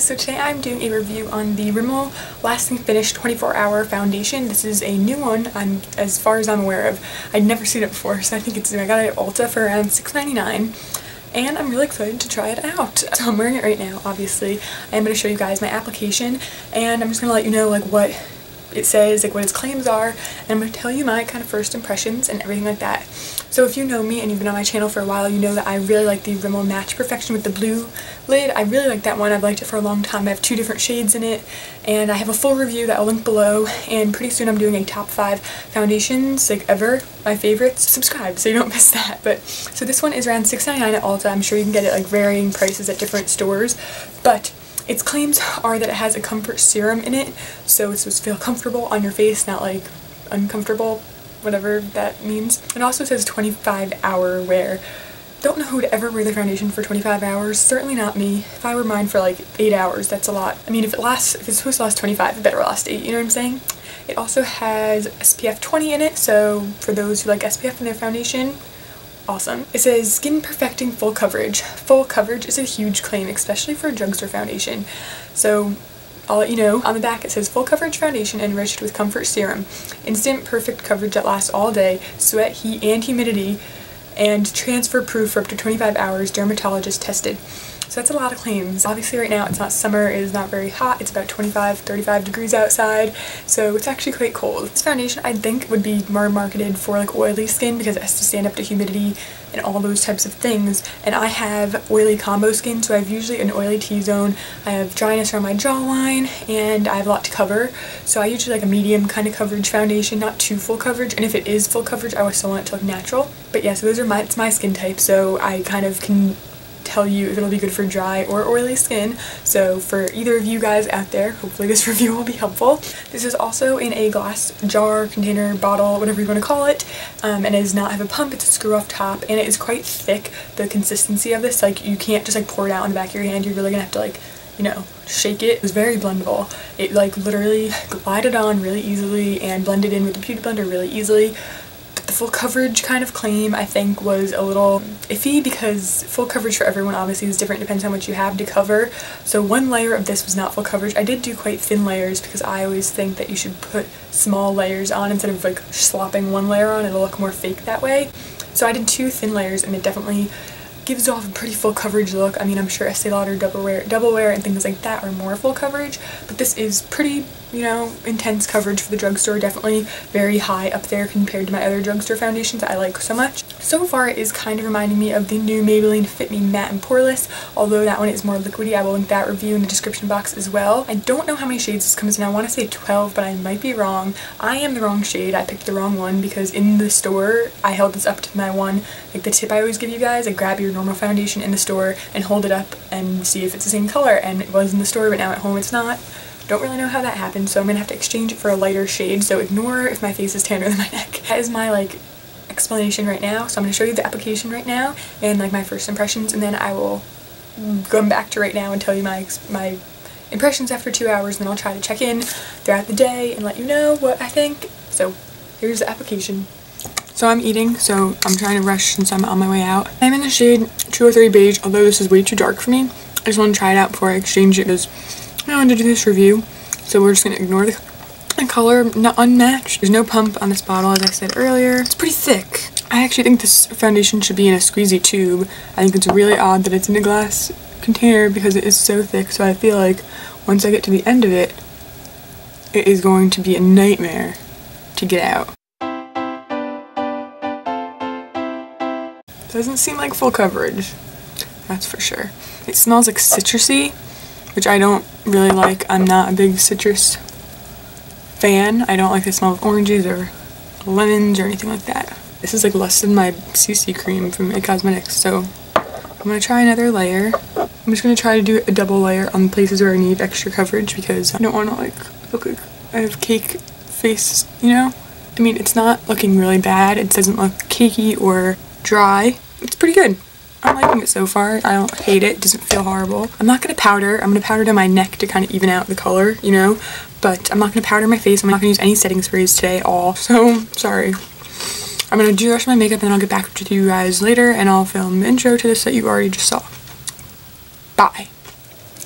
so today I'm doing a review on the Rimmel Lasting Finish 24-Hour Foundation. This is a new one, as far as I'm aware of. I'd never seen it before, so I think I got it at Ulta for around $6.99. And I'm really excited to try it out. So I'm wearing it right now, obviously. I'm going to show you guys my application, and I'm just going to let you know like what it says, like what its claims are, and I'm going to tell you my kind of first impressions and everything like that. So if you know me and you've been on my channel for a while, you know that I really like the Rimmel Match Perfection with the blue lid. I really like that one. I've liked it for a long time. I have 2 different shades in it, and I have a full review that I'll link below, and pretty soon I'm doing a top 5 foundations, like ever, my favorites. Subscribe so you don't miss that. But so this one is around $6.99 at Ulta. I'm sure you can get it like varying prices at different stores, but its claims are that it has a comfort serum in it, so it's supposed to feel comfortable on your face, not like uncomfortable, whatever that means. It also says 25-hour wear. Don't know who would ever wear the foundation for 25 hours, certainly not me. If I were mine for like 8 hours, that's a lot. I mean, if it's supposed to last 25, it better last 8, you know what I'm saying? It also has SPF 20 in it, so for those who like SPF in their foundation, awesome. It says skin perfecting full coverage. Full coverage is a huge claim, especially for a drugstore foundation. So I'll let you know. On the back it says full coverage foundation enriched with comfort serum. Instant perfect coverage that lasts all day, sweat, heat, and humidity, and transfer proof for up to 25 hours, dermatologist tested. So that's a lot of claims. Obviously right now it's not summer, it is not very hot, it's about 25-35 degrees outside, so it's actually quite cold. This foundation I think would be more marketed for like oily skin because it has to stand up to humidity and all those types of things, and I have oily combo skin, so I have usually an oily T-zone, I have dryness around my jawline, and I have a lot to cover, so I usually like a medium kind of coverage foundation, not too full coverage, and if it is full coverage I still want it to look natural. But yeah, so it's my skin type, so I kind of can tell you if it'll be good for dry or oily skin. So for either of you guys out there, hopefully this review will be helpful. This is also in a glass jar, container, bottle, whatever you want to call it, and it does not have a pump. It's a screw off top, and it is quite thick. The consistency of this, like you can't just like pour it out on the back of your hand. You're really gonna have to like, you know, shake it. It was very blendable. It like literally glided on really easily and blended in with the beauty blender really easily. The full coverage kind of claim I think was a little iffy because full coverage for everyone obviously is different, depends how much you have to cover. So one layer of this was not full coverage. I did do quite thin layers because I always think that you should put small layers on instead of like slopping one layer on. It'll look more fake that way. So I did 2 thin layers, and it definitely gives off a pretty full coverage look. I mean, I'm sure Estee Lauder double wear and things like that are more full coverage, but this is pretty, you know, intense coverage for the drugstore. Definitely very high up there compared to my other drugstore foundations that I like so much. So far it is kind of reminding me of the new Maybelline Fit Me Matte and Poreless, although that one is more liquidy. I will link that review in the description box as well. I don't know how many shades this comes in. I want to say 12, but I might be wrong. I am the wrong shade. I picked the wrong one because in the store I held this up to my one, like the tip I always give you guys, like grab your normal foundation in the store and hold it up and see if it's the same color, and it was in the store, but now at home it's not. Don't really know how that happened, so I'm gonna have to exchange it for a lighter shade, so ignore if my face is tanner than my neck. That is my like explanation right now, so I'm gonna show you the application right now and like my first impressions, and then I will come back to right now and tell you my impressions after 2 hours, and then I'll try to check in throughout the day and let you know what I think. So here's the application. So I'm eating, so I'm trying to rush since I'm on my way out. I'm in the shade 203 Beige, although this is way too dark for me. I just want to try it out before I exchange it because I wanted to do this review. So we're just going to ignore the color, not unmatched. There's no pump on this bottle, as I said earlier. It's pretty thick. I actually think this foundation should be in a squeezy tube. I think it's really odd that it's in a glass container because it is so thick, so I feel like once I get to the end of it, it is going to be a nightmare to get out. Doesn't seem like full coverage, that's for sure. It smells like citrusy, which I don't really like. I'm not a big citrus fan. I don't like the smell of oranges or lemons or anything like that. This is like less than my CC cream from It Cosmetics, so I'm gonna try another layer. I'm just gonna try to do a double layer on places where I need extra coverage because I don't want to like look like I have cake face, you know? I mean, it's not looking really bad. It doesn't look cakey or dry. It's pretty good. I'm liking it so far. I don't hate it. It doesn't feel horrible. I'm not going to powder. I'm going to powder down my neck to kind of even out the color, you know? But I'm not going to powder my face. I'm not going to use any setting sprays today at all. So, sorry. I'm going to do the rest of my makeup and then I'll get back to you guys later and I'll film the intro to this that you already just saw. Bye.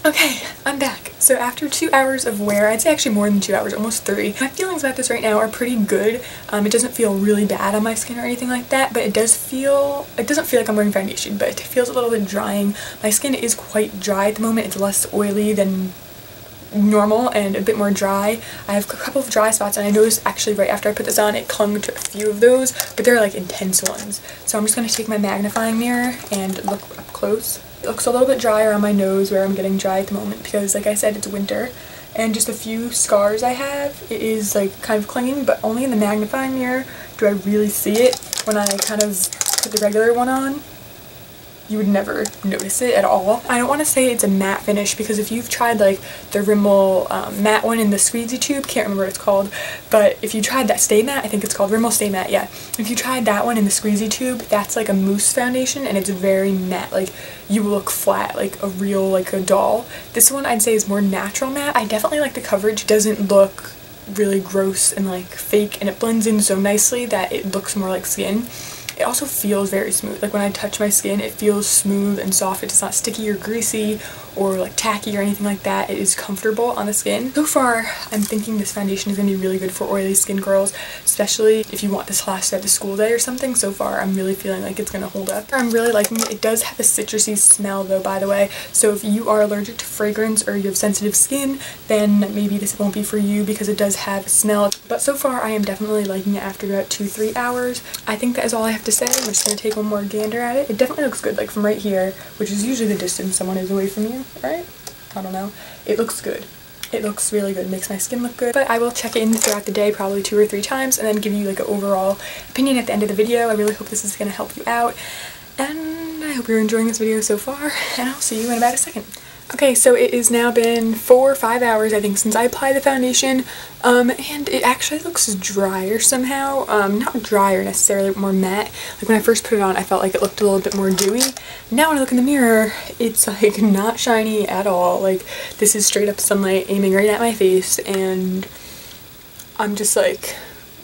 Okay, I'm back. So after 2 hours of wear, I'd say actually more than 2 hours, almost 3. My feelings about this right now are pretty good. It doesn't feel really bad on my skin or anything like that, but it doesn't feel like I'm wearing foundation, but it feels a little bit drying. My skin is quite dry at the moment. It's less oily than normal and a bit more dry. I have a couple of dry spots, and I noticed actually right after I put this on, it clung to a few of those, but they're like intense ones. So I'm just going to take my magnifying mirror and look up close. It looks a little bit drier on my nose where I'm getting dry at the moment because, like I said, it's winter, and just a few scars I have, it is like kind of clinging, but only in the magnifying mirror do I really see it. When I kind of put the regular one on, you would never notice it at all. I don't want to say it's a matte finish because if you've tried like the Rimmel matte one in the squeezy tube, can't remember what it's called, but if you tried that Stay Matte, I think it's called Rimmel Stay Matte, yeah. If you tried that one in the squeezy tube, that's like a mousse foundation and it's very matte, like you will look flat, like a real, like a doll. This one I'd say is more natural matte. I definitely like the coverage. It doesn't look really gross and like fake, and it blends in so nicely that it looks more like skin. It also feels very smooth. Like when I touch my skin, it feels smooth and soft. It's not sticky or greasy or like tacky or anything like that. It is comfortable on the skin. So far, I'm thinking this foundation is going to be really good for oily skin girls, especially if you want this to last throughout the school day or something. So far, I'm really feeling like it's going to hold up. I'm really liking it. It does have a citrusy smell though, by the way. So if you are allergic to fragrance or you have sensitive skin, then maybe this won't be for you because it does have a smell. But so far, I am definitely liking it after about 2-3 hours. I think that is all I have to say. I'm just going to take one more gander at it. It definitely looks good, like from right here, which is usually the distance someone is away from you, right? I don't know. It looks good. It looks really good. It makes my skin look good. But I will check in throughout the day probably 2 or 3 times and then give you like an overall opinion at the end of the video. I really hope this is going to help you out. And I hope you're enjoying this video so far. And I'll see you in about a second. Okay, so it has now been 4 or 5 hours, I think, since I applied the foundation, and it actually looks drier somehow. Not drier necessarily, but more matte. Like when I first put it on, I felt like it looked a little bit more dewy. Now when I look in the mirror, it's like not shiny at all. Like this is straight up sunlight aiming right at my face, and I'm just like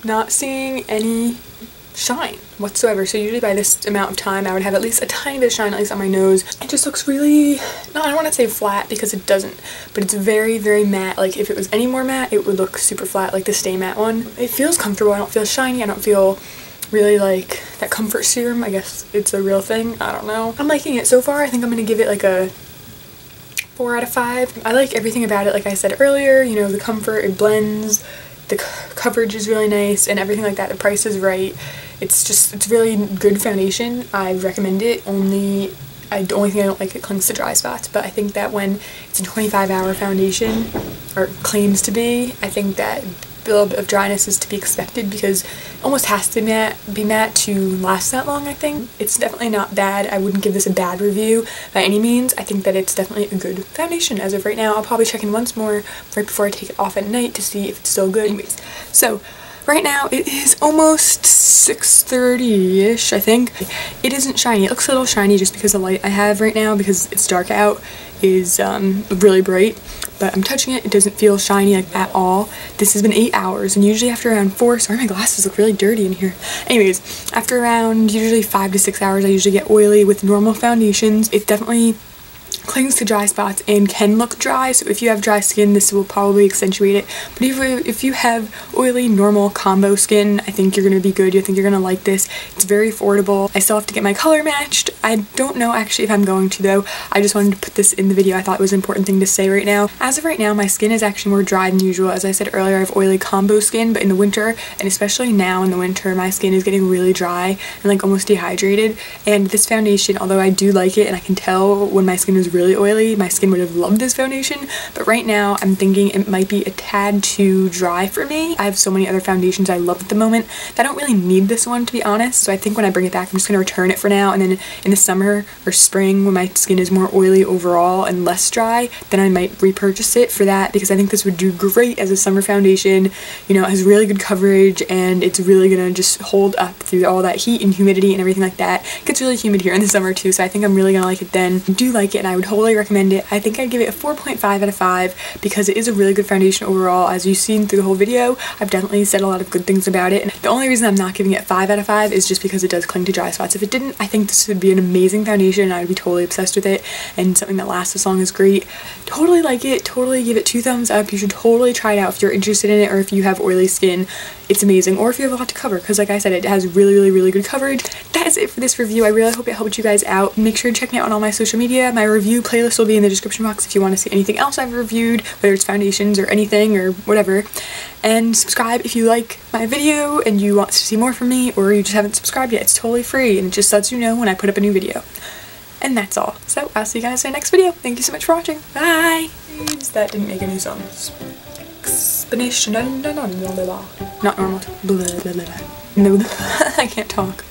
not seeing any shine whatsoever. So usually by this amount of time I would have at least a tiny bit of shine, at least on my nose. It just looks really, no, I don't want to say flat because it doesn't, but it's very, very matte. Like if it was any more matte, it would look super flat like the Stay Matte one. It feels comfortable. I don't feel shiny. I don't feel really like that comfort serum. I guess it's a real thing. I don't know. I'm liking it so far. I think I'm going to give it like a 4 out of 5. I like everything about it. Like I said earlier, you know, the comfort, it blends, the coverage is really nice and everything like that. The price is right. It's really good foundation. I recommend it. The only thing I don't like, it clings to dry spots, but I think that when it's a 25-hour foundation, or claims to be, I think that a little bit of dryness is to be expected because it almost has to be matte to last that long, I think. It's definitely not bad. I wouldn't give this a bad review by any means. I think that it's definitely a good foundation as of right now. I'll probably check in once more right before I take it off at night to see if it's still good. Anyways, so right now it is almost 6:30-ish, I think. It isn't shiny. It looks a little shiny just because the light I have right now, because it's dark out, is really bright. But I'm touching it, it doesn't feel shiny like at all. This has been 8 hours, and usually after around 4, sorry my glasses look really dirty in here. Anyways, after around usually 5 to 6 hours I usually get oily with normal foundations. It definitely clings to dry spots and can look dry, so if you have dry skin this will probably accentuate it, but if you have oily normal combo skin, I think you're going to be good. I think you're going to like this. It's very affordable. I still have to get my color matched. I don't know actually if I'm going to though. I just wanted to put this in the video. I thought it was an important thing to say right now. As of right now, my skin is actually more dry than usual. As I said earlier, I have oily combo skin, but in the winter, and especially now in the winter, my skin is getting really dry and like almost dehydrated, and this foundation, although I do like it and I can tell when my skin was really oily, my skin would have loved this foundation, but right now I'm thinking it might be a tad too dry for me. I have so many other foundations I love at the moment that I don't really need this one, to be honest, so I think when I bring it back I'm just going to return it for now, and then in the summer or spring when my skin is more oily overall and less dry, then I might repurchase it for that, because I think this would do great as a summer foundation. You know, it has really good coverage and it's really gonna just hold up through all that heat and humidity and everything like that. It gets really humid here in the summer too, so I think I'm really gonna like it then. I do like it, and I would totally recommend it. I think I'd give it a 4.5 out of 5 because it is a really good foundation overall. As you've seen through the whole video, I've definitely said a lot of good things about it. And the only reason I'm not giving it 5 out of 5 is just because it does cling to dry spots. If it didn't, I think this would be an amazing foundation and I would be totally obsessed with it, and something that lasts as long as great. Totally like it, totally give it 2 thumbs up. You should totally try it out if you're interested in it, or if you have oily skin. It's amazing, or if you have a lot to cover, because like I said, it has really good coverage. That is it for this review. I really hope it helped you guys out. Make sure to check me out on all my social media. My review playlist will be in the description box if you want to see anything else I've reviewed, whether it's foundations or anything or whatever. And subscribe if you like my video and you want to see more from me, or you just haven't subscribed yet. It's totally free and it just lets you know when I put up a new video. And that's all. So I'll see you guys in my next video. Thank you so much for watching. Bye! That didn't make any sense. Explanation. Not normal. Blah, blah, blah. I can't talk.